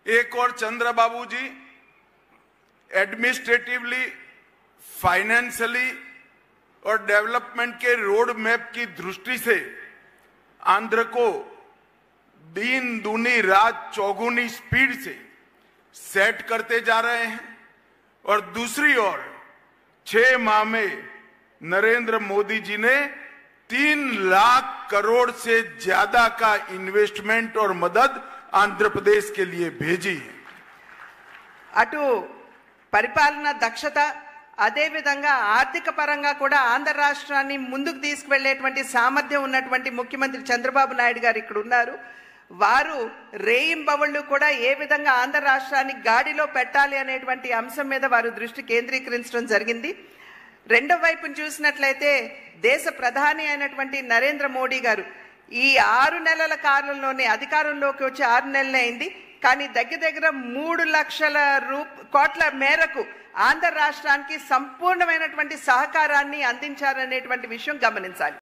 एक और चंद्रबाबू जी administratively, financially और डेवलपमेंट के रोड मैप की दृष्टि से आंध्र को दिन दूनी रात चौगुनी स्पीड से सेट करते जा रहे हैं और दूसरी ओर 6 माह में नरेंद्र मोदी जी ने 3 लाख करोड़ से ज्यादा का इन्वेस्टमेंट और मदद आंध्र प्रदेश के लिए भेजी है। అటు పరిపాలన దక్షత అదే విధంగా ఆర్థిక పరంగా కూడా ఆంధ్ర రాష్ట్రాన్ని ముందుకు తీసుకువెళ్లేటువంటి సామర్థ్యం ఉన్నటువంటి ముఖ్యమంత్రి చంద్రబాబు నాయుడు గారు ఇక్కడ ఉన్నారు. వారు రేయింబవళ్ళు కూడా ఏ విధంగా ఆంధ్ర రాష్ట్రాన్ని గాడిలో పెట్టాలి అనేటువంటి అంశం మీద వారు దృష్టి కేంద్రీకరించడం జరిగింది. రెండో వైపును చూసినట్లయితే దేశ ప్రధాని అయినటువంటి నరేంద్ర మోడీ గారు ఈ 6 నెలల కాలంలోనే అధికారంలోకి వచ్చి 6 నెలలే అయింది. కానీ దగ్గర 3 లక్షల కోట్ల మేరకు ఆంధ్ర రాష్ట్రానికి సంపూర్ణమైనటువంటి సహకారాన్ని అందించారనేటువంటి విషయం గమనించాలి.